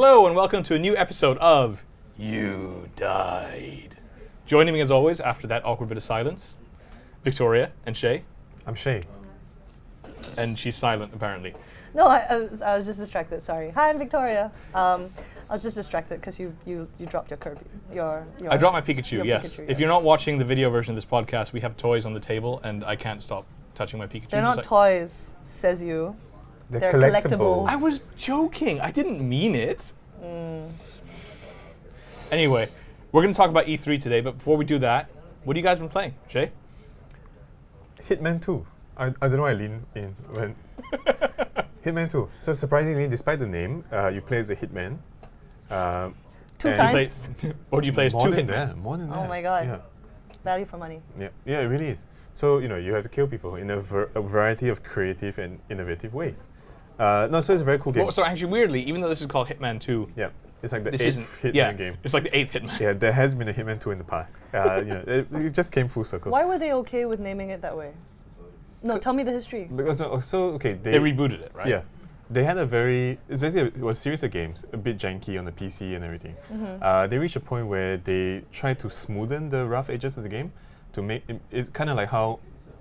Hello and welcome to a new episode of You Died. Joining me as always after that awkward bit of silence, Victoria and Shea. I'm Shea. And she's silent apparently. No, I was just distracted. Sorry. Hi, I'm Victoria. I was just distracted because you dropped your Kirby. I dropped my Pikachu. Yes. Pikachu, If you're not watching the video version of this podcast, we have toys on the table, and I can't stop touching my Pikachu. They're not toys, says you. They're collectibles. I was joking. I didn't mean it. Anyway, we're going to talk about E3 today, but before we do that, what have you guys been playing, Shea? Hitman 2. I don't know why I lean in when... Hitman 2. So surprisingly, despite the name, you play as a hitman. Two times. Or do you play as two hitmen? More than that. Oh my god. Yeah. Value for money. Yeah, it really is. So, you have to kill people in a variety of creative and innovative ways. So it's a very cool game. Well, so actually, weirdly, even though this is called Hitman 2, yeah, it's like the this eighth Hitman game. It's like the 8th Hitman. Yeah, there has been a Hitman 2 in the past. It just came full circle. Why were they okay with naming it that way? No, tell me the history. Because They rebooted it, right? Yeah. They had it was a series of games, a bit janky on the PC and everything. They reached a point where they tried to smoothen the rough edges of the game to make it kind of like how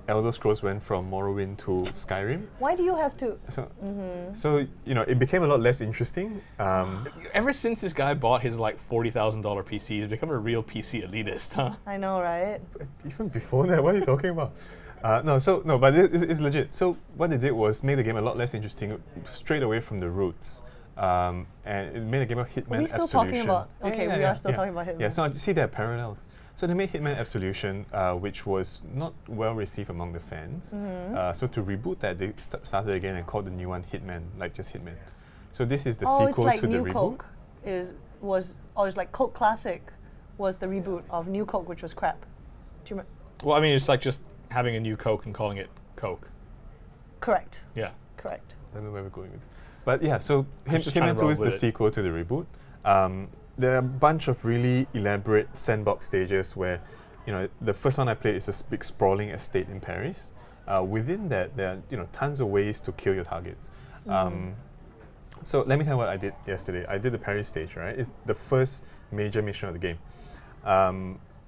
Elder Scrolls went from Morrowind to Skyrim. Why do you have to? So it became a lot less interesting. Ever since this guy bought his like $40,000 PC, he's become a real PC elitist, huh? I know, right? Even before that, what are you talking about? But it's legit. So what they did was make the game a lot less interesting straight away from the roots. And it made the game of Hitman Are we still Absolution. talking about? Okay, we are still talking about Hitman. Yeah, so I see there are parallels. So they made Hitman Absolution, which was not well received among the fans. So to reboot that, they started again and called the new one Hitman, like just Hitman. So this is the sequel it's like to the New reboot. Coke it's like Coke Classic was the reboot of New Coke, which was crap. Do you remember? Well, I mean, it's like just having a new Coke and calling it Coke. Correct. Yeah. Correct. I don't know where we're going with. But yeah, so just trying to Hitman 2 roll is the with it. sequel to the reboot. There are a bunch of really elaborate sandbox stages where, the first one I played is a big sprawling estate in Paris. Within that, there are tons of ways to kill your targets. So let me tell you what I did yesterday. I did the Paris stage, right? It's the first major mission of the game.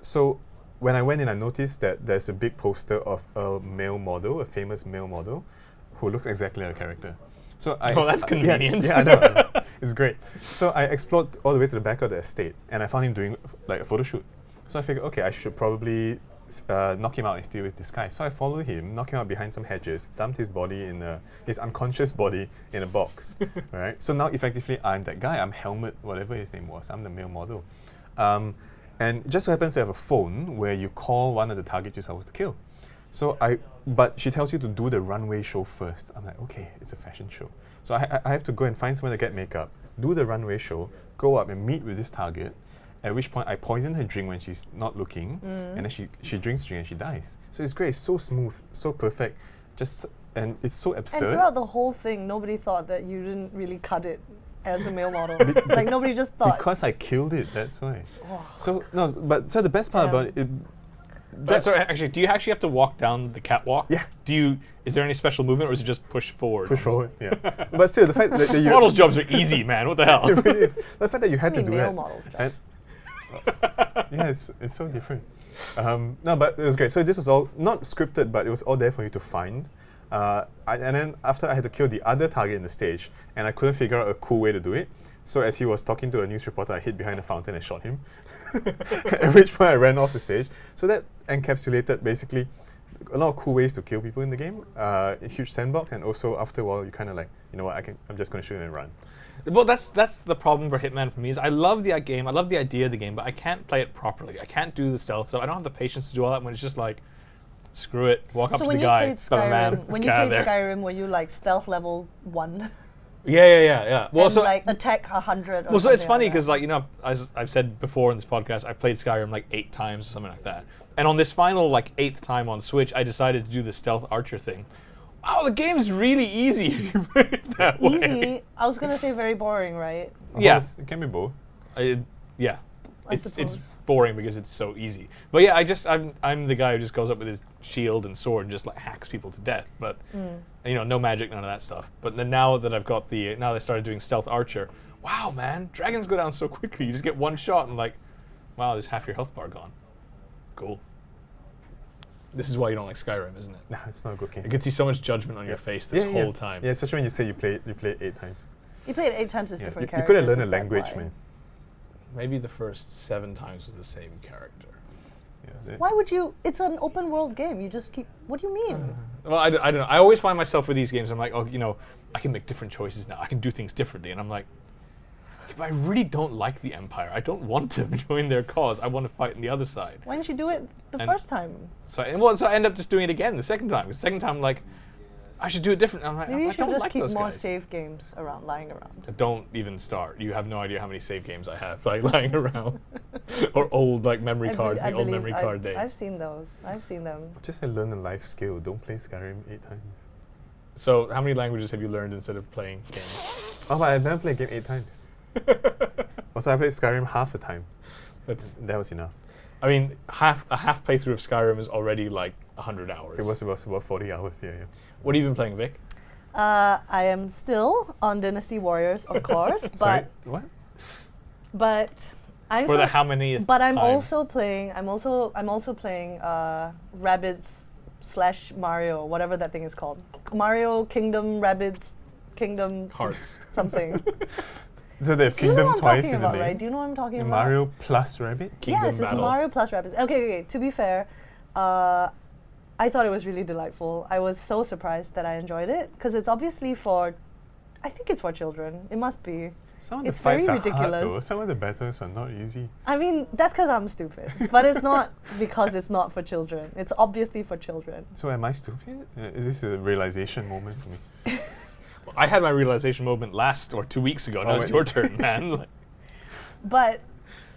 So when I went in, I noticed that there's a big poster of a famous male model, who looks exactly like a character. So that's convenient. Yeah, I know. It's great. So I explored all the way to the back of the estate, and I found him doing like a photo shoot. So I figured, okay, I should probably knock him out and steal his disguise. So I followed him, knocked him out behind some hedges, dumped his body his unconscious body in a box. Right. So now effectively, I'm that guy. I'm Helmut, whatever his name was. I'm the male model. And it just so happens to have a phone where you call one of the targets you're supposed to kill. But she tells you to do the runway show first. I'm like, okay, it's a fashion show. So I have to go and find someone to get makeup, do the runway show, go up and meet with this target, at which point I poison her drink when she's not looking, and then she drinks the drink and she dies. So it's great, it's so smooth, so perfect, and it's so absurd. And throughout the whole thing, nobody thought that you didn't really cut it as a male model. Like nobody just thought. Because I killed it, that's why. Oh. So the best part about it, So actually, do you actually have to walk down the catwalk? Yeah. Is there any special movement, or is it just push forward? Push forward, yeah. But still, the fact that you... Models' jobs are easy, man. What the hell? It really is. The fact that you had to do male that. models' jobs. And yeah, it's so different. No, but it was great. So this was all not scripted, but it was all there for you to find. And then after I had to kill the other target in the stage, and I couldn't figure out a cool way to do it. So as he was talking to a news reporter, I hid behind a fountain and shot him. At which point I ran off the stage. So that encapsulated basically a lot of cool ways to kill people in the game. A huge sandbox, and also after a while you kind of like, you know what, I'm just going to shoot and run. Well, that's the problem for Hitman for me. Is I love the game, I love the idea of the game, but I can't play it properly. I can't do the stealth stuff. I don't have the patience to do all that when it's just like, screw it, walk up to the guy, stab a man. When you played Skyrim, were you like stealth level 1? Yeah. Well, and so like attack 100. Well, so it's funny because as I've said before in this podcast, I've played Skyrim like 8 times or something like that. And on this final 8th time on Switch, I decided to do the stealth archer thing. Wow, the game's really easy if you play it that way. Easy? I was gonna say very boring, right? Yeah. It can be both. Yeah. I It's suppose. boring because it's so easy. But yeah, I'm the guy who just goes up with his shield and sword and just hacks people to death. But no magic, none of that stuff. But then now that I've got now they started doing stealth archer, wow, man, dragons go down so quickly. You just get one shot and like, wow, there's half your health bar gone. Cool. This is why you don't like Skyrim, isn't it? Nah, it's not a good game. I could see so much judgment on your face this whole time. Yeah, especially when you say you played 8 times. You played 8 times as different You characters. could have learned a is that language, why? man. Maybe the first 7 times was the same character. Yeah, Why would you? It's an open world game. You just keep. What do you mean? Well, I don't know. I always find myself with these games, I'm like, oh, you know, I can make different choices now. I can do things differently. And I'm like, but I really don't like the Empire. I don't want to join their cause. I want to fight on the other side. Why didn't you do it the and- first time? So I end up just doing it again the second time. The second time, like, I should do it different. I'm like, Maybe I you should don't just like keep those more guys. save games around, lying around. Don't even start. You have no idea how many save games I have like lying around, or old like memory cards, the old memory card days. I've seen those. I've seen them. Just learn a life skill. Don't play Skyrim 8 times. So, how many languages have you learned instead of playing games? Oh, but I've never played a game 8 times. Also, I played Skyrim half the time. That was enough. I mean, a half playthrough of Skyrim is already like 100 hours. It was about 40 hours, yeah. What have you been playing, Vic? I am still on Dynasty Warriors, of course, Sorry, what? but I'm For the still, how many? but I'm also playing. I'm also playing Rabbids / Mario, whatever that thing is called. Mario Kingdom Rabbids Kingdom Hearts. something. So they have Do you know Kingdom what I'm twice talking in the about, name. right? Do you know what I'm talking about? Mario plus Rabbit? Kingdom Yes, it's Battles. Mario plus Rabbids. Okay. To be fair, I thought it was really delightful. I was so surprised that I enjoyed it because it's obviously I think it's for children. It must be. Some of the It's very fights are ridiculous. hard though. Some of the battles are not easy. I mean, that's because I'm stupid. But it's not because it's not for children. It's obviously for children. So am I stupid? This is a realization moment for me. Well, I had my realization moment 2 weeks ago. Now it's wait. your turn, man. Like, But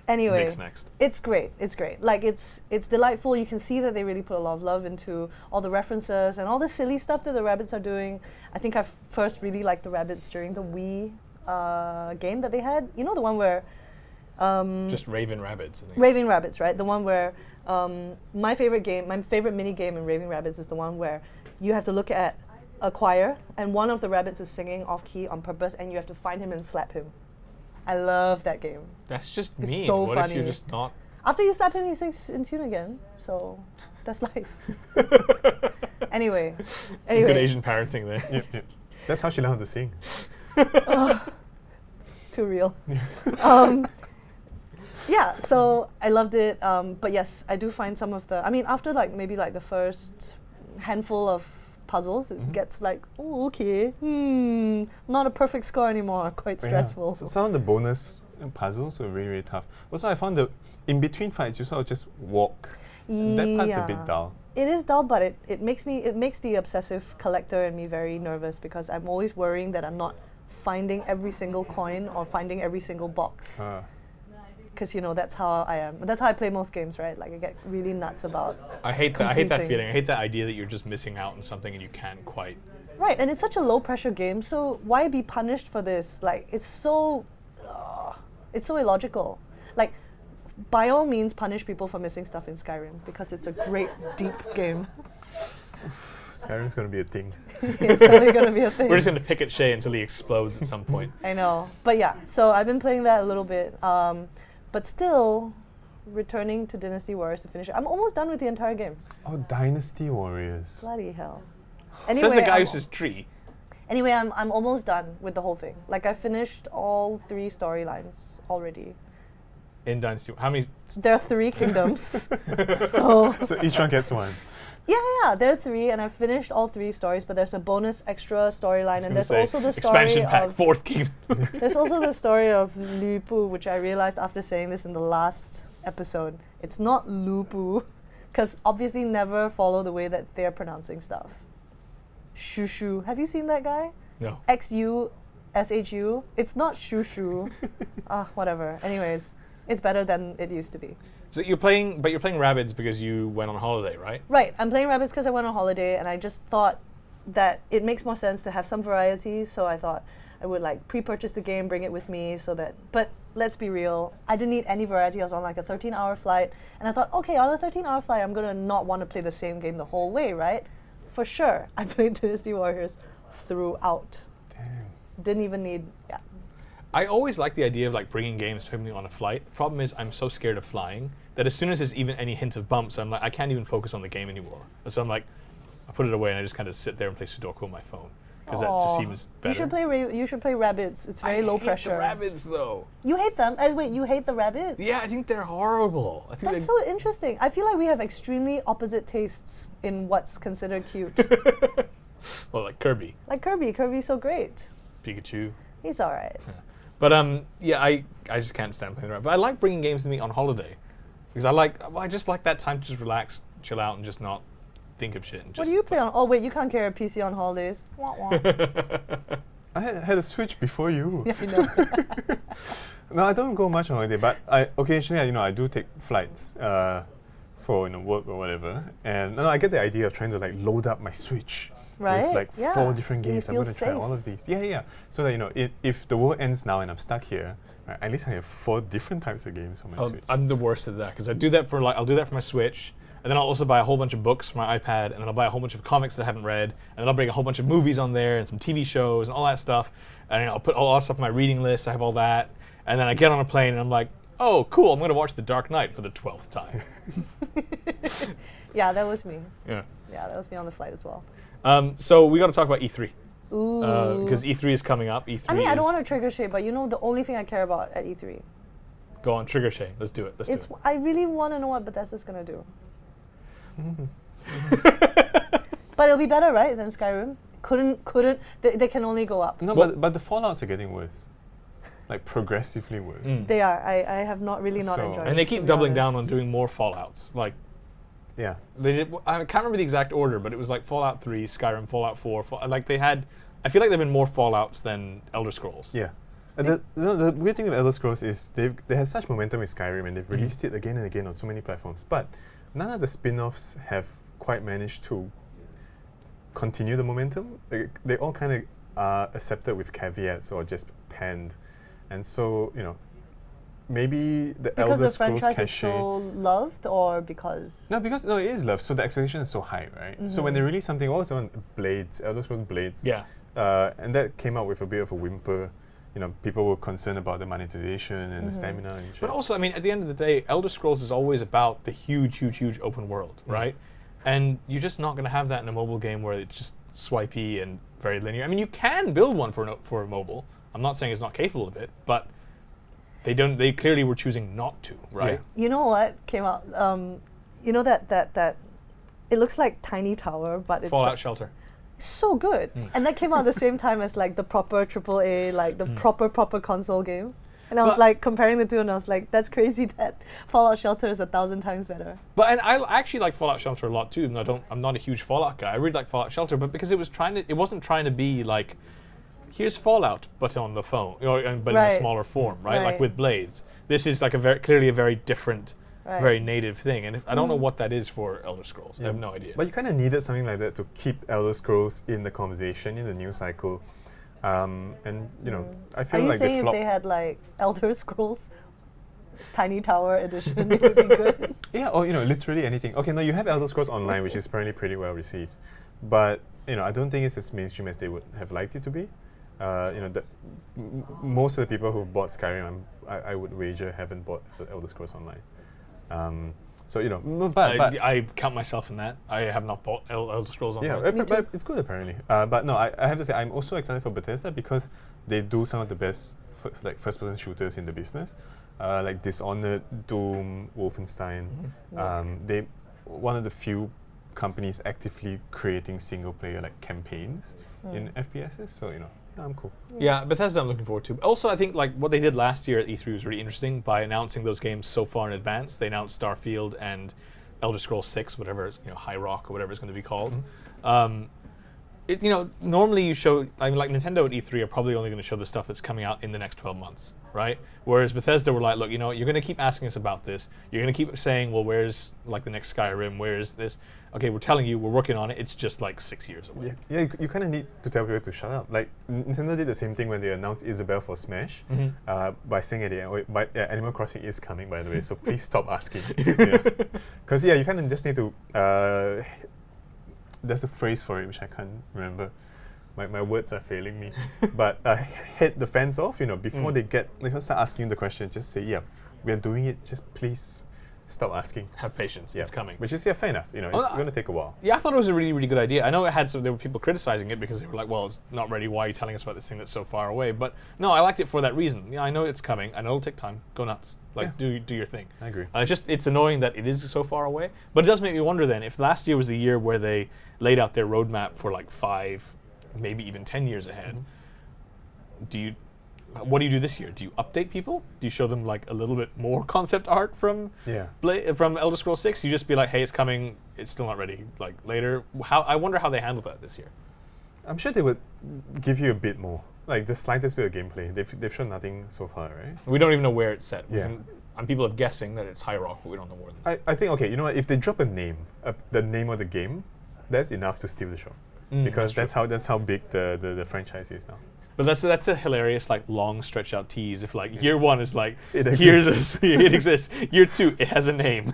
anyway, Vic's next. it's great. It's great. Like it's delightful. You can see that they really put a lot of love into all the references and all the silly stuff that the rabbits are doing. I think I first really liked the rabbits during the Wii game that they had. You know, the one where Just Raven Rabbits. I think. Raving Rabbits, right? The one where my favorite mini game in Raving Rabbits is the one where you have to look at a choir and one of the rabbits is singing off key on purpose and you have to find him and slap him. I love that game. That's just It's mean. so What if funny. you're just not? After you slap him, he sings in tune again. So that's life. Anyway, Some good Asian parenting there. Yep. That's how she learned how to sing. it's too real. Yeah, so I loved it. But yes, I do find some of the. I mean, after maybe the first handful of puzzles, it gets like, oh, okay, not a perfect score anymore. Quite Yeah. stressful. So some of the bonus puzzles were really, really tough. Also, I found that in between fights, you sort of just walk. That part's a bit dull. It is dull, but it makes the obsessive collector in me very nervous because I'm always worrying that I'm not finding every single coin or finding every single box. Because that's how I am. That's how I play most games, right? Like I get really nuts about. I hate that completing. feeling. I hate that idea that you're just missing out on something and you can't quite. Right, and it's such a low pressure game, so why be punished for this? Like it's so illogical. Like by all means punish people for missing stuff in Skyrim because it's a great deep game. Skyrim's going to be a thing. It's totally gonna be a thing. We're just going to pick at Shea until he explodes at some point. I know. But yeah, so I've been playing that a little bit. But still returning to Dynasty Warriors to finish it. I'm almost done with the entire game. Oh, Dynasty Warriors. Bloody hell. Says the guy I'm- who says tree. Anyway, I'm almost done with the whole thing. Like I finished all 3 storylines already. In Dynasty. How many? There are 3 kingdoms. So So each one gets one. yeah, there are 3 and I've finished all 3 stories, but there's a bonus extra storyline and there's Say, also the story expansion pack, of 4th kingdom. there's also the story of Lupu, which I realized after saying this in the last episode. It's not Lupu, because obviously never follow the way that they're pronouncing stuff. Shushu. Have you seen that guy? No. XUSHU. It's not Shushu. Whatever. Anyways, it's better than it used to be. So you're playing Rabbids because you went on holiday, right? Right. I'm playing Rabbids because I went on holiday, and I just thought that it makes more sense to have some variety. So I thought I would pre-purchase the game, bring it with me, so that. But let's be real, I didn't need any variety. I was on a 13-hour flight, and I thought, okay, on a 13-hour flight, I'm gonna not want to play the same game the whole way, right? For sure, I played Dynasty Warriors throughout. Damn. Didn't even need. Yeah. I always like the idea of like bringing games to me on a flight. The problem is I'm so scared of flying that as soon as there's even any hint of bumps, I'm like, I can't even focus on the game anymore. And so I'm like, I put it away and I just kind of sit there and play Sudoku on my phone because that just seems better. You should play Rabbids. It's very low pressure. I hate the Rabbids though. You hate them? Wait, you hate the Rabbids? Yeah, I think they're horrible. I think That's so interesting. I feel like we have extremely opposite tastes in what's considered cute. well, like Kirby. Like Kirby. Kirby's so great. Pikachu. He's all right. Yeah. But yeah, I just can't stand playing the Rabbids. But I like bringing games to me on holiday because I just like that time to just relax, chill out, and just not think of shit. And just what do you play on? Oh wait, you can't carry a PC on holidays. Wah, wah. I had a Switch before you. Yeah, I know. No, I don't go much on holiday, but I occasionally, I do take flights for work or whatever, and I get the idea of trying to like load up my Switch Right? with like Yeah. 4 different You games. I'm feel going to try safe. all of these. Yeah. So that if the world ends now and I'm stuck here, right, at least I have 4 different types of games on my Switch. I'm the worst at that because I'll do that for my Switch, and then I'll also buy a whole bunch of books for my iPad, and then I'll buy a whole bunch of comics that I haven't read, and then I'll bring a whole bunch of movies on there and some TV shows and all that stuff, and I'll put all that stuff on my reading list. I have all that, and then I get on a plane and I'm like, oh, cool, I'm going to watch The Dark Knight for the 12th time. Yeah, that was me. Yeah. Yeah, that was me on the flight as well. So we got to talk about E3 Ooh. because E3 is coming up. E3. I mean, I don't want to trigger Shea, but the only thing I care about at E3. Go on, trigger Shea. Let's do it. I really want to know what Bethesda's gonna do. But it'll be better, right, than Skyrim? Couldn't. They can only go up. No, but the Fallouts are getting worse. Like progressively worse. They are. I have not So- enjoyed it. And they to keep be doubling down on honest. doing more Fallouts. Like Yeah. they did. I can't remember the exact order, but it was like Fallout 3, Skyrim, Fallout 4. Like they had. I feel like there've been more Fallouts than Elder Scrolls. Yeah. The weird thing with Elder Scrolls is they had such momentum with Skyrim and they've released it again and again on so many platforms, but none of the spin-offs have quite managed to continue the momentum. They all kind of are accepted with caveats or just panned, and so maybe the Because Elder the Scrolls franchise is cachet. so loved, or because No, it is love. So the expectation is so high, right? So when they release something, what was the one? Blades, Elder Scrolls Blades. Yeah. And that came out with a bit of a whimper. People were concerned about the monetization and the stamina and shit. But also, I mean, at the end of the day, Elder Scrolls is always about the huge open world, right? And you're just not going to have that in a mobile game where it's just swipey and very linear. I mean, you can build one for a mobile. I'm not saying it's not capable of it, but they clearly were choosing not to, right? you know what came out. That it looks like Tiny Tower, but it's Fallout Shelter. so good. And that came out at the same time as like the proper AAA, like the proper console game. And I was But- like comparing the two, and I was like, that's crazy that Fallout Shelter is 1,000 times better. And I actually like Fallout Shelter a lot too. And I'm not a huge Fallout guy. I really like Fallout Shelter, but because it wasn't trying to be like, here's Fallout, but on the phone, but in a Right. smaller form, right? Like Right. with Blades. This is like clearly a very different, Right. very native thing. And I don't know what that is for Elder Scrolls. I have no idea. But you kind of needed something like that to keep Elder Scrolls in the conversation, in the news cycle. I Are feel you like saying they if flopped. they had like Elder Scrolls Tiny Tower edition, it would be good? Yeah, or literally anything. Okay, no, you have Elder Scrolls Online, which is apparently pretty well received, but I don't think it's as mainstream as they would have liked it to be. Most of the people who bought Skyrim, I would wager, haven't bought Elder Scrolls Online. But I count myself in that. I have not bought Elder Scrolls Online. yeah, Me but it's good apparently. But no, I have to say I'm also excited for Bethesda because they do some of the best first-person shooters in the business, like Dishonored, Doom, Wolfenstein. They one of the few companies actively creating single-player campaigns in FPSs. So yeah, I'm cool. Yeah, Bethesda I'm looking forward to. Also, I think what they did last year at E3 was really interesting by announcing those games so far in advance. They announced Starfield and Elder Scrolls 6, whatever, High Rock or whatever it's going to be called. Normally you show, like Nintendo at E3 are probably only going to show the stuff that's coming out in the next 12 months, right? Whereas Bethesda were like, look, you're going to keep asking us about this. You're going to keep saying, well, where's the next Skyrim? Where's this? Okay, we're telling you, we're working on it. It's just 6 years away. Yeah, you kind of need to tell people to shut up. Like Nintendo did the same thing when they announced Isabelle for Smash by saying at the end, Animal Crossing is coming, by the way. So please stop asking. Because you kind of just need to. There's a phrase for it which I can't remember. my words are failing me. But hit the fans off, before they start asking the question, just say, yeah, we are doing it, just please stop asking. Have patience. Yeah. It's coming. Which is fair enough. It's going to take a while. Yeah, I thought it was a really, really good idea. I know there were people criticizing it because they were like, well, it's not ready. Why are you telling us about this thing that's so far away? But no, I liked it for that reason. Yeah, I know it's coming. I know it'll take time. Go nuts. Do your thing. I agree. It's annoying that it is so far away. But it does make me wonder then, if last year was the year where they laid out their roadmap for like 5, maybe even 10 years ahead, what do you do this year? Do you update people? Do you show them like a little bit more concept art from from Elder Scrolls 6? You just be like, hey, it's coming. It's still not ready. Like later. I wonder how they handle that this year. I'm sure they would give you a bit more, like the slightest bit of gameplay. They've shown nothing so far, right? We don't even know where it's set. Yeah. And people are guessing that it's High Rock, but we don't know more than that. I think, okay, you know what? If they drop a name, the name of the game, that's enough to steal the show, because that's how big the franchise is now. But that's a hilarious, like, long stretched out tease. If like year 1 is like, It it exists. Year 2, it has a name.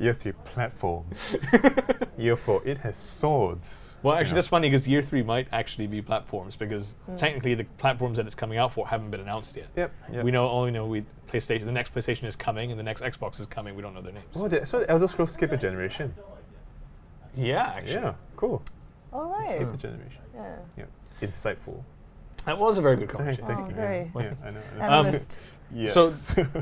Year 3, platforms. Year 4, it has swords. Well, actually, that's funny because year 3 might actually be platforms, because technically the platforms that it's coming out for haven't been announced yet. Yep. We only know PlayStation. The next PlayStation is coming, and the next Xbox is coming. We don't know their names. Oh, so Elder Scrolls skip a generation. Yeah, actually. Yeah, cool. All right. Skip a generation. Yeah. Insightful. That was a very good Thank conversation. you. Very. Yeah, I know. Analyst. Yes. So,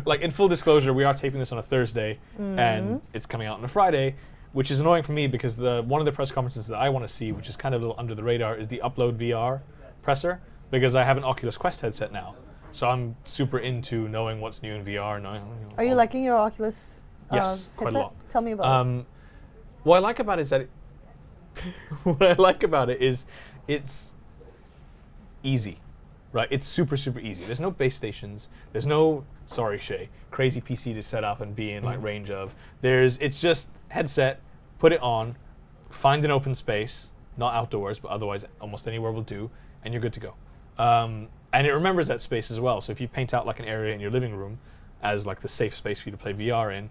like, in full disclosure, we are taping this on a Thursday, and it's coming out on a Friday, which is annoying for me because one of the press conferences that I want to see, which is kind of a little under the radar, is the Upload VR presser, because I have an Oculus Quest headset now. So I'm super into knowing what's new in VR. Are you liking your Oculus Yes, quite a headset? lot. Tell me about it. What I like about it is that it's easy, right? It's super, super easy. There's no base stations. There's no, sorry, Shea, crazy PC to set up and be in like range of. It's just headset, put it on, find an open space, not outdoors, but otherwise almost anywhere will do, and you're good to go. And it remembers that space as well. So if you paint out like an area in your living room as like the safe space for you to play VR in,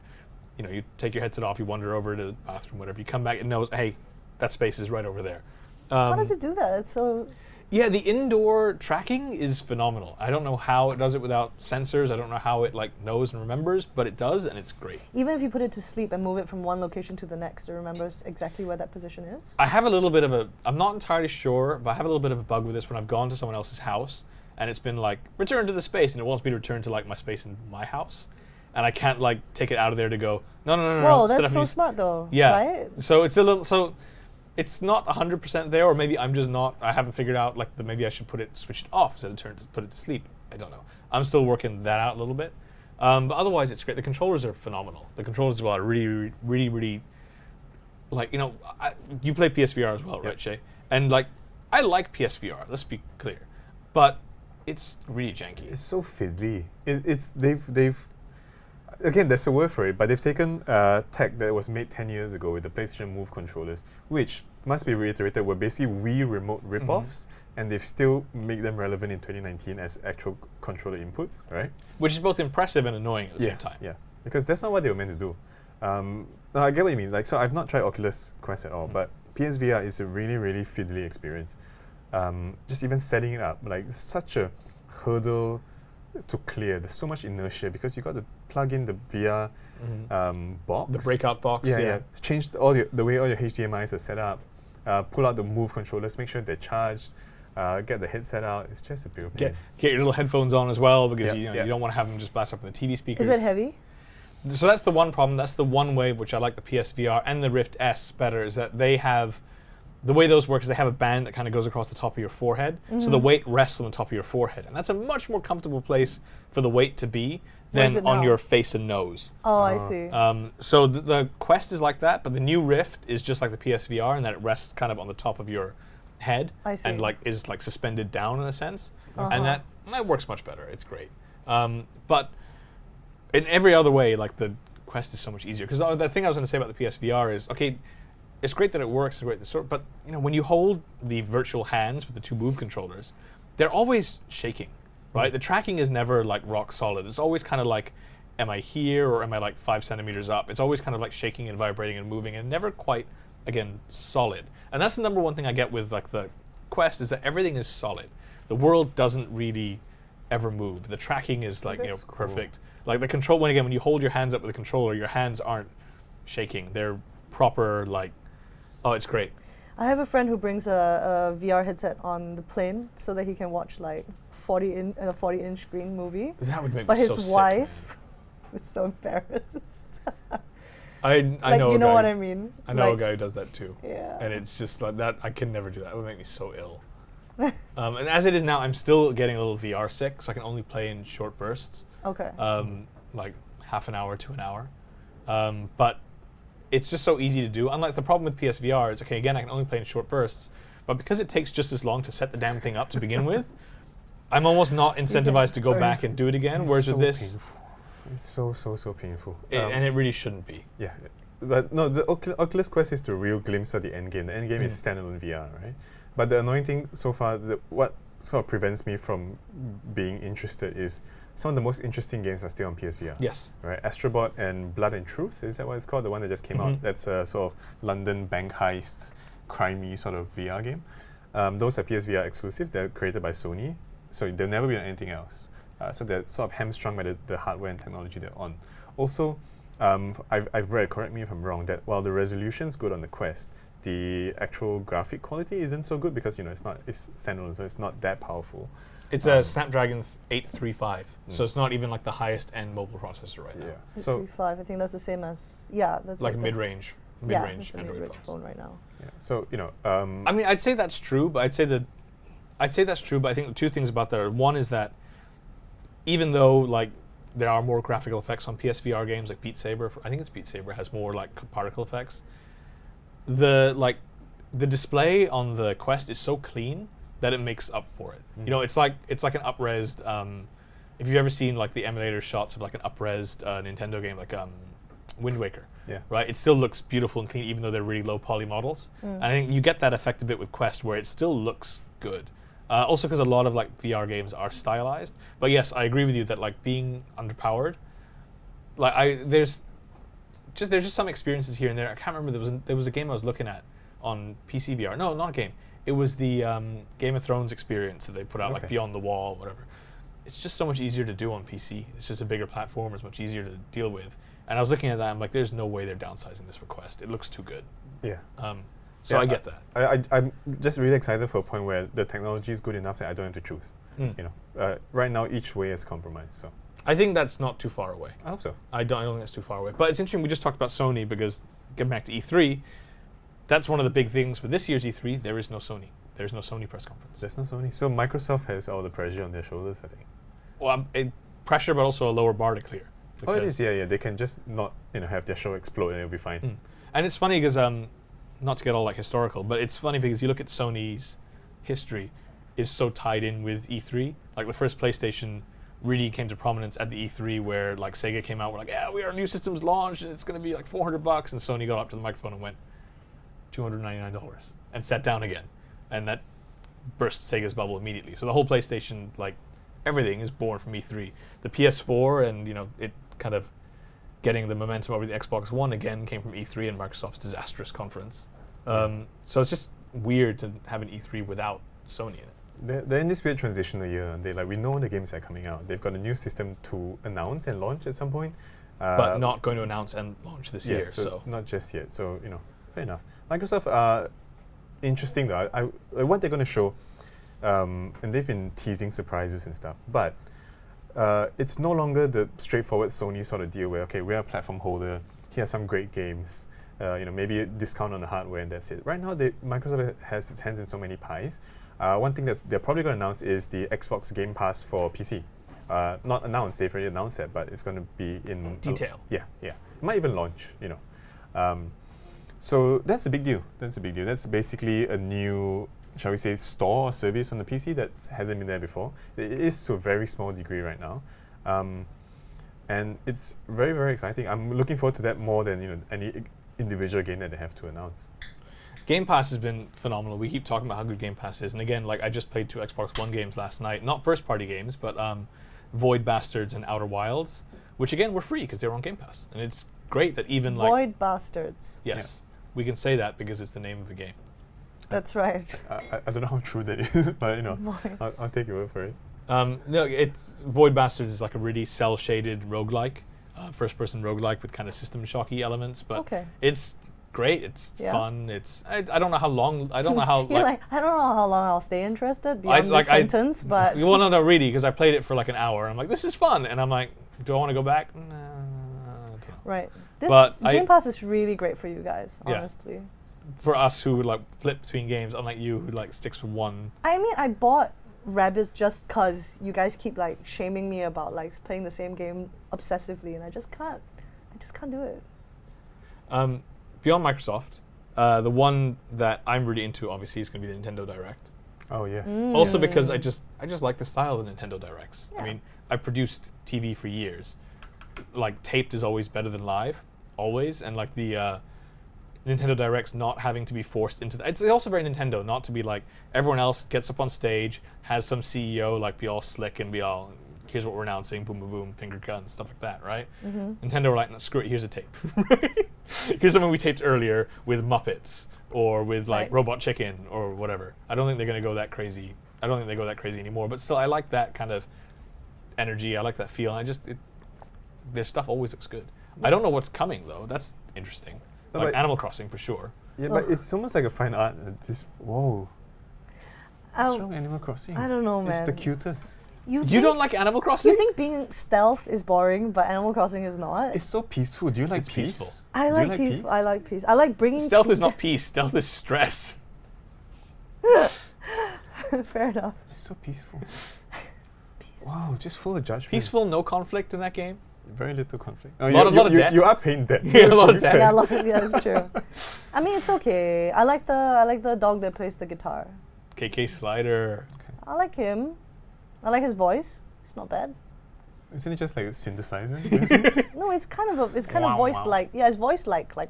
you take your headset off, you wander over to the bathroom, whatever, you come back, it knows, hey, that space is right over there. How does it do that? It's so... Yeah, the indoor tracking is phenomenal. I don't know how it does it without sensors. I don't know how it like knows and remembers, but it does, and it's great. Even if you put it to sleep and move it from one location to the next, it remembers exactly where that position is? I have a little bit of I'm not entirely sure, but I have a little bit of a bug with this when I've gone to someone else's house, and it's been like, return to the space, and it wants me to return to like my space in my house. And I can't like take it out of there to go, no. Whoa, that's so smart though, right? So it's a little, it's not 100% there, or maybe I'm just not, I haven't figured out, like, maybe I should switch it off instead of put it to sleep. I don't know. I'm still working that out a little bit. But otherwise, it's great. The controllers are phenomenal. The controllers are really, really, really, like, you play PSVR as well, right, Shea? And, like, I like PSVR, let's be clear. But it's really janky. It's so fiddly. They've again, there's a word for it, but they've taken tech that was made 10 years ago with the PlayStation Move controllers, which, must be reiterated, were basically Wii remote rip-offs, and they've still made them relevant in 2019 as actual controller inputs, right? Which is both impressive and annoying at the same time. Yeah, because that's not what they were meant to do. I get what you mean. Like, so I've not tried Oculus Quest at all, but PSVR is a really, really fiddly experience. Just even setting it up, like, it's such a hurdle to clear. There's so much inertia because you got to plug in the VR box. The breakout box. Yeah. Change the way all your HDMIs are set up. Pull out the Move controllers, make sure they're charged. Get the headset out. It's just a bit of pain. Get your little headphones on as well, because you don't want to have them just blast up in the TV speakers. Is it heavy? So that's the one problem. That's the one way which I like the PSVR and the Rift S better, is that they have, the way those work is they have a band that kind of goes across the top of your forehead, so the weight rests on the top of your forehead, and that's a much more comfortable place for the weight to be than on your face and nose. Oh, I see. So the Quest is like that, but the new Rift is just like the PSVR in that it rests kind of on the top of your head and like is like suspended down in a sense, and that works much better. It's great. But in every other way, like the Quest is so much easier. Because the thing I was going to say about the PSVR is, okay, it's great that it works, but when you hold the virtual hands with the two Move controllers, they're always shaking, right? The tracking is never like rock solid. It's always kind of like, am I here or am I like 5 centimeters up? It's always kind of like shaking and vibrating and moving, and never quite, again, solid. And that's the number one thing I get with like the Quest is that everything is solid. The world doesn't really ever move. The tracking is like That's cool. perfect. Like the control, when you hold your hands up with the controller, your hands aren't shaking. They're proper like, oh, it's great. I have a friend who brings a VR headset on the plane so that he can watch like a 40-inch screen movie. That would make But me his so sick, wife was so embarrassed. I Like, know you a know guy, what I mean? I know a Like, guy who does that too. Yeah. And it's just like that. I can never do that. It would make me so ill. And as it is now, I'm still getting a little VR sick, so I can only play in short bursts, Okay. like half an hour to an hour. But it's just so easy to do. Unlike the problem with PSVR is, okay, again, I can only play in short bursts, but because it takes just as long to set the damn thing up to begin with, I'm almost not incentivized to go back and do it again. It's Whereas so with this, painful. It's so painful. and it really shouldn't be. Yeah, but no, the Oculus Quest is the real glimpse of the end game. The end game is standalone VR, right? But the annoying thing so far, what sort of prevents me from being interested is some of the most interesting games are still on PSVR. Yes. Right, Astrobot and Blood and Truth, is that what it's called? The one that just came out. That's a sort of London bank heist, crimey sort of VR game. Those are PSVR exclusive. They're created by Sony, so they'll never be on anything else. So they're sort of hamstrung by the hardware and technology they're on. Also, I've read, correct me if I'm wrong, that while the resolution's good on the Quest, the actual graphic quality isn't so good because it's standalone, so it's not that powerful. It's a Snapdragon 835, so it's not even like the highest end mobile processor right now. Yeah. So 3.5, I think that's the same as that's Like that's- mid-range Yeah, that's a Android mid-range phones. phone right now. yeah. So I mean, I'd say that's true, but I'd say that's true, but I think the two things about that are, one is that even though like there are more graphical effects on PSVR games like Beat Saber, I think it's Beat Saber has more like particle effects. The display on the Quest is so clean that it makes up for it. You know, it's like an up-resed. If you've ever seen like the emulator shots of like an up-resed Nintendo game like Wind Waker, Yeah. right? It still looks beautiful and clean even though they're really low poly models. And I think you get that effect a bit with Quest where it still looks good. Also because a lot of like VR games are stylized. But yes, I agree with you that like being underpowered, like there's just some experiences here and there. I can't remember, there was a game I was looking at on PC VR. No, not a game. It was the Game of Thrones experience that they put out, like Okay. Beyond the Wall, whatever. It's just so much easier to do on PC. It's just a bigger platform. It's much easier to deal with. And I was looking at that, I'm like, there's no way they're downsizing this for Quest. It looks too good. yeah. So Yeah, I get that. I'm just really excited for a point where the technology is good enough that I don't have to choose. Right now each way is compromised. So I think that's not too far away. I hope so. I don't think that's too far away. But it's interesting, we just talked about Sony because, getting back to E3, that's one of the big things with this year's E3, there is no Sony. There's no Sony press conference. There's no Sony. So Microsoft has all the pressure on their shoulders, I think. Well, pressure, but also a lower bar to clear. Oh, it because- is. Yeah. They can just not, have their show explode and it'll be fine. And it's funny because, not to get all like historical, but it's funny because you look at Sony's history is so tied in with E3. Like the first PlayStation really came to prominence at the E3 where like Sega came out, we're like, yeah, our new system's launched and it's going to be like $400, and Sony got up to the microphone and went $299 and sat down again, and that burst Sega's bubble immediately. So the whole PlayStation, like everything, is born from E3. The PS4 and it kind of getting the momentum over the Xbox One again came from E3 and Microsoft's disastrous conference. So it's just weird to have an E3 without Sony in it. They're in this weird transitional year, and we know the games that are coming out. They've got a new system to announce and launch at some point, But not going to announce and launch this yeah, year. So not just yet. So fair enough. Microsoft, interesting though. What they're going to show, and they've been teasing surprises and stuff. But it's no longer the straightforward Sony sort of deal where we're a platform holder. Here are some great games. Maybe a discount on the hardware and that's it. Right now, Microsoft has its hands in so many pies. One thing that they're probably going to announce is the Xbox Game Pass for PC. Not announced, they've already announced that, but it's going to be in Detail. Yeah. It might even launch. So that's a big deal. That's basically a new, shall we say, store or service on the PC that hasn't been there before. It is to a very small degree right now. And it's very, very exciting. I'm looking forward to that more than any individual game that they have to announce. Game Pass has been phenomenal. We keep talking about how good Game Pass is, and again, like I just played 2 Xbox One games last night, not first-party games, but Void Bastards and Outer Wilds, which again were free because they were on Game Pass, and it's great that even Void Bastards. yes, we can say that because it's the name of the game. That's right. I don't know how true that is, but Void. I'll take your word for it. No, it's Void Bastards is like a really cell-shaded roguelike, first-person roguelike with kind of system shocky elements. But Okay. it's great. It's Yeah. fun. I don't know how long. I don't know how. You're like, I don't know how long I'll stay interested beyond this sentence, but Well, no, really, because I played it for like an hour. I'm like, this is fun, and I'm like, do I want to go back? No, I don't know. right. This But Game Pass is really great for you guys, Yeah. honestly. For us who would like flip between games, unlike you who like sticks with one. I mean, I bought Rabbids just cause you guys keep like shaming me about like playing the same game obsessively, and I just can't do it. Beyond Microsoft, the one that I'm really into obviously is going to be the Nintendo Direct. Oh yes. Also because I just like the style of the Nintendo Directs. Yeah. I mean, I produced TV for years. Like taped is always better than live, always, and like the Nintendo Directs not having to be forced into it's also very Nintendo not to be like everyone else gets up on stage, has some CEO like be all slick and be all here's what we're announcing, boom boom boom, finger guns, stuff like that, right? Nintendo were like, no, screw it, here's a tape. Here's something we taped earlier with Muppets or with like Right. Robot Chicken or whatever. I don't think they're gonna go that crazy. I don't think they go that crazy anymore, but still I like that kind of energy, I like that feel, and their stuff always looks good. I don't know what's coming though, that's interesting. No, Like but- Animal Crossing for sure. Yeah, but Ugh. it's almost like a fine art. Whoa. What's Oh, wrong with Animal Crossing? I don't know, It's the man. cutest. You think- don't like Animal Crossing? You think being stealth is boring, but Animal Crossing is not? It's so peaceful. Do you like It's peace? peaceful. I Do you like peace. I like peace. I like bringing Stealth is not peace, stealth is stress. Fair enough. It's so peaceful. Peaceful. Wow, just full of judgment. Peaceful, no conflict in that game. Very little conflict. Lot of debt. You are paying debt. Yeah, a lot to of be debt. fair. Yeah, that's true. I mean, it's okay. I like the dog that plays the guitar. KK Slider. I like him. I like his voice. It's not bad. Isn't it just like a synthesizer? No, it's kind of Wow, voice wow. like it's voice like okay.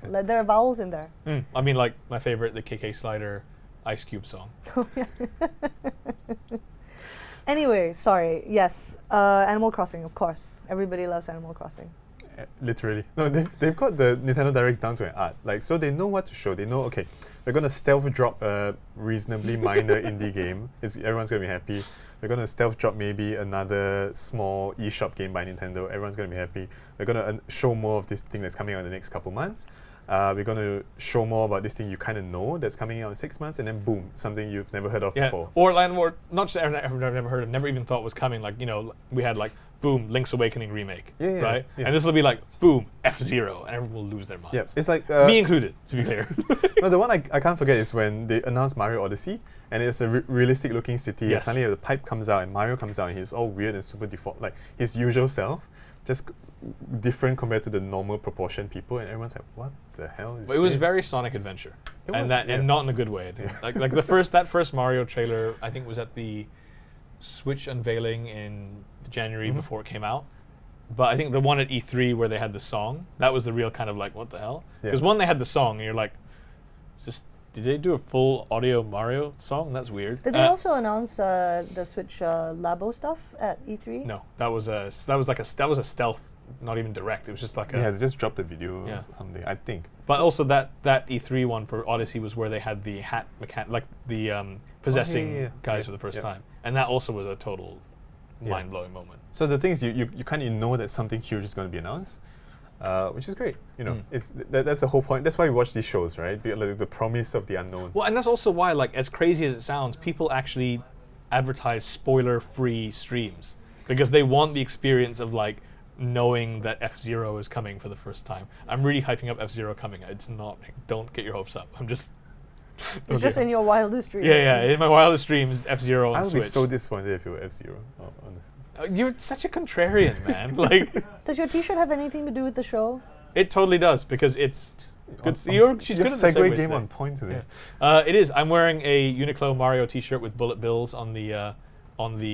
like there are vowels in there. I mean, like my favorite, the KK Slider Ice Cube song. Anyway, sorry. Yes, Animal Crossing, of course. Everybody loves Animal Crossing. Literally. No, they've got the Nintendo Directs down to an art. Like, so they know what to show. They know, okay, they're going to stealth drop a reasonably minor indie game. Everyone's going to be happy. They're going to stealth drop maybe another small eShop game by Nintendo. Everyone's going to be happy. They're going to show more of this thing that's coming out in the next couple months. We're going to show more about this thing you kind of know that's coming out in 6 months, and then boom, something you've never heard of Yeah, before. or not just I've never heard of, never even thought was coming. Like we had like boom, Link's Awakening remake, Yeah, right? yeah. And this will be like boom, F-Zero, and everyone will lose their minds. Yeah, it's like Me included, to be clear. no, the one I can't forget is when they announced Mario Odyssey, and it's a realistic looking city, and Yes. suddenly the pipe comes out and Mario comes out and he's all weird and super default, like his usual self, just different compared to the normal proportion people, and everyone's like, what the hell is But it was this? very Sonic Adventure, It and was, that yeah. and not in a good way. Like that first Mario trailer, I think was at the Switch unveiling in January Mm-hmm. before it came out. But I think the one at E3 where they had the song, that was the real kind of like, what the hell? Yeah. Because one, they had the song, and you're like, did they do a full audio Mario song? That's weird. Did they also announce the Switch Labo stuff at E3? No, that was a stealth, not even direct. It was just like a. Yeah, they just dropped the video Yeah. someday, I think. But also that E3 one for Odyssey was where they had the hat like the possessing yeah. guys Yeah, for the first yeah. time, and that also was a total Yeah. mind-blowing moment. So the thing is, you kind of know that something huge is going to be announced, which is great. It's that's the whole point. That's why we watch these shows, right? Like the promise of the unknown. Well, and that's also why, like, as crazy as it sounds, people actually advertise spoiler-free streams because they want the experience of like knowing that F-Zero is coming for the first time. I'm really hyping up F-Zero coming. It's not. Don't get your hopes up. I'm just. It's just in your wildest dreams. Yeah. In my wildest dreams, F-Zero on I would Switch. be so disappointed if it were F-Zero. Honestly. You're such a contrarian, man. Like, Does your T-shirt have anything to do with the show? it totally does because it's. Good. She's Your good at the segue segue game today. on point today. Yeah. It is. I'm wearing a Uniqlo Mario T-shirt with bullet bills on the what do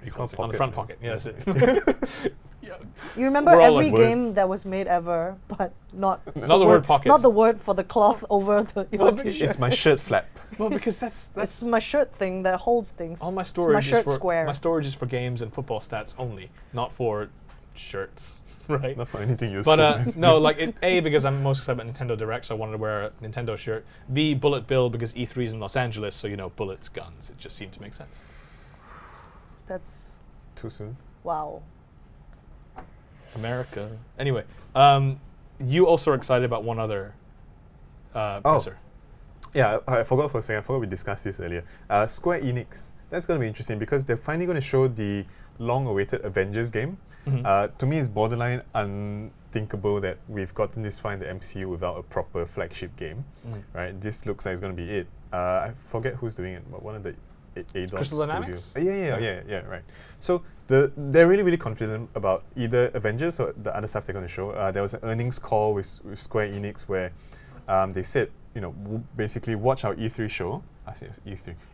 you call called it? On the pocket, front yeah. pocket. Yeah, that's it. Yeah. You remember We're all every like game words. that was made ever, but not Not the word pockets. Not the word for the cloth over the your Well, because T-shirt. It's my shirt flap. Well, because that's It's my shirt thing that holds things. all my It's storage. my shirt is for, square. My storage is for games and football stats only, not for shirts. right? Not for anything useful. But no, like A, because I'm most excited about Nintendo Direct, so I wanted to wear a Nintendo shirt. B, Bullet Bill, because E3 is in Los Angeles, so bullets, guns. It just seemed to make sense. That's Too soon. wow. America. Anyway, you also are excited about one other presser. Yeah, I forgot for a second. I forgot we discussed this earlier. Square Enix. That's going to be interesting because they're finally going to show the long-awaited Avengers game. To me, it's borderline unthinkable that we've gotten this far in the MCU without a proper flagship game, right? This looks like it's going to be it. I forget who's doing it, but one of the Eidos Crystal Dynamics? Studios. Yeah, right. So they're really, really confident about either Avengers or the other stuff they're going to show. There was an earnings call with Square Enix where they said, basically watch our E3 show. I say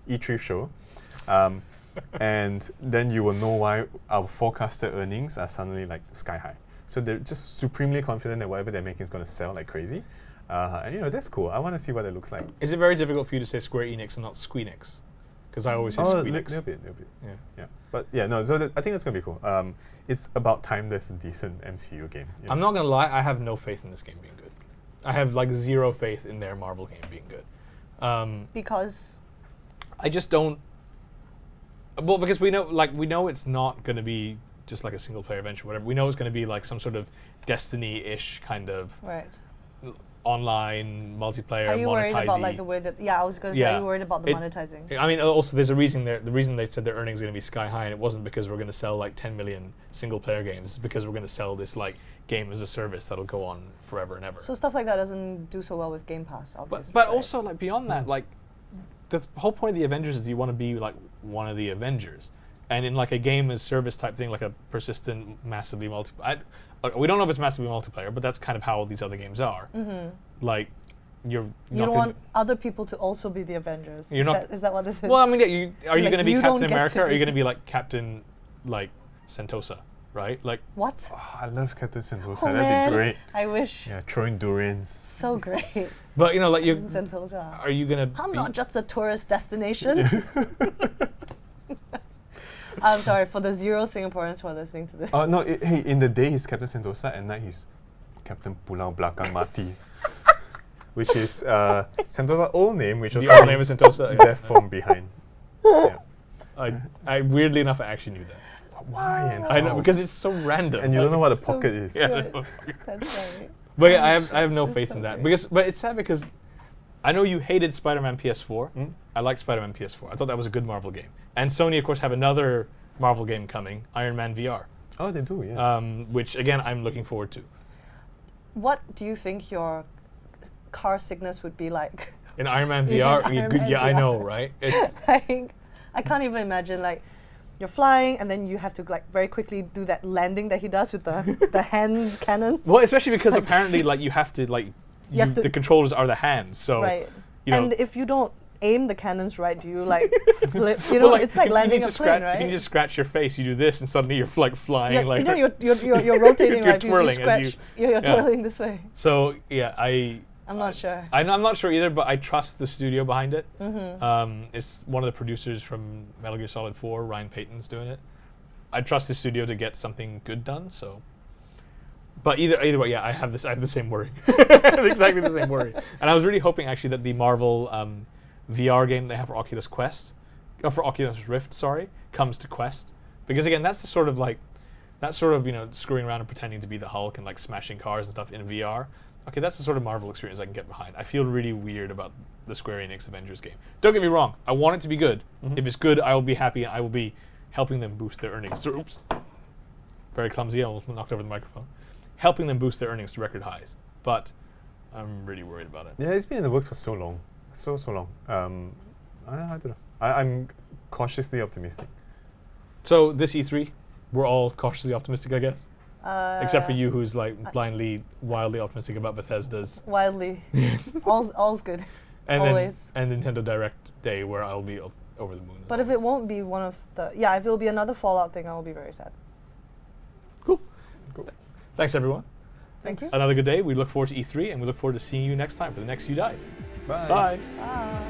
E3 show. And then you will know why our forecasted earnings are suddenly like sky high. So they're just supremely confident that whatever they're making is going to sell like crazy. And that's cool. I want to see what it looks like. Is it very difficult for you to say Square Enix and not Squeenix? Because I always say Squeenix. Little bit. Yeah. But yeah, no, so I think that's going to be cool. It's about time there's a decent MCU game. I'm not going to lie, I have no faith in this game being good. I have like zero faith in their Marvel game being good. Because I just don't. Well, because we know it's not going to be just like a single player adventure, or whatever. We know it's going to be like some sort of Destiny-ish kind of online multiplayer. Are you worried about like the way that? Yeah, I was going to say. Are you worried about the monetizing? I mean, also there's a reason there. The reason they said their earnings are going to be sky high, and it wasn't because we're going to sell like 10 million single player games. It's because we're going to sell this like game as a service that'll go on forever and ever. So stuff like that doesn't do so well with Game Pass, obviously. But also like beyond that, like the whole point of the Avengers is you want to be like one of the Avengers. And in like a game as service type thing, like a persistent, massively we don't know if it's massively multiplayer, but that's kind of how all these other games are. Like, you don't want other people to also be the Avengers. Is that what this is? Well, I mean, are you going to be Captain America, or are you going to be like Captain, like Sentosa, right? Like what? Oh, I love Captain Sentosa. Oh, that'd be great. I wish. Yeah, throwing durians. So great. But like you, Sentosa. Are you going to? I'm not just a tourist destination. I'm sorry for the 0 Singaporeans who are listening to this. No, hey, in the day he's Captain Sentosa, at night he's Captain Pulau Belakang Mati, which is Sentosa's old name, which was the old name is Sentosa. Death from behind. Yeah. I weirdly enough, I actually knew that. Why and I know because it's so random. And you don't know what a pocket is. Yeah. That's right. But yeah, I have no faith in that but it's sad because I know you hated Spider-Man PS4. I like Spider-Man PS4. I thought that was a good Marvel game. And Sony, of course, have another Marvel game coming, Iron Man VR. Oh, they do, yes. Which, again, I'm looking forward to. What do you think your car sickness would be like? In Iron Man VR? VR. I know, right? It's like, I can't even imagine, like, you're flying and then you have to, like, very quickly do that landing that he does with the hand cannons. Well, especially because apparently, like, you have to, like, the controllers are the hands, so... Right. And if you don't aim the cannons right, do you like flip? It's like landing a plane, right? If you just scratch your face, you do this, and suddenly you're like flying. Yeah, like you're rotating, you're right? twirling you're twirling this way. So yeah, I'm not sure. I'm not sure either, but I trust the studio behind it. It's one of the producers from Metal Gear Solid 4, Ryan Payton's doing it. I trust the studio to get something good done. So. But either way, yeah, I have the same worry, exactly the same worry. And I was really hoping actually that the Marvel VR game they have for Oculus Quest, or for Oculus Rift, sorry, comes to Quest, because again, that's the sort of screwing around and pretending to be the Hulk and like smashing cars and stuff in VR. Okay, that's the sort of Marvel experience I can get behind. I feel really weird about the Square Enix Avengers game. Don't get me wrong, I want it to be good. If it's good, I will be happy and I will be helping them boost their earnings. Oops, very clumsy. I almost knocked over the microphone. Helping them boost their earnings to record highs, but I'm really worried about it. Yeah, it's been in the works for so long, so long. I don't know. I'm cautiously optimistic. So this E3, we're all cautiously optimistic, I guess, except for you, who's like blindly, wildly optimistic about Bethesda's. Wildly, all's good. And always. And Nintendo Direct Day, where I'll be over the moon. But if it won't be one of the, if it'll be another Fallout thing, I will be very sad. Cool. Thanks, everyone. Thank you. Another good day. We look forward to E3, and we look forward to seeing you next time for the next You Die. Bye. Bye. Bye.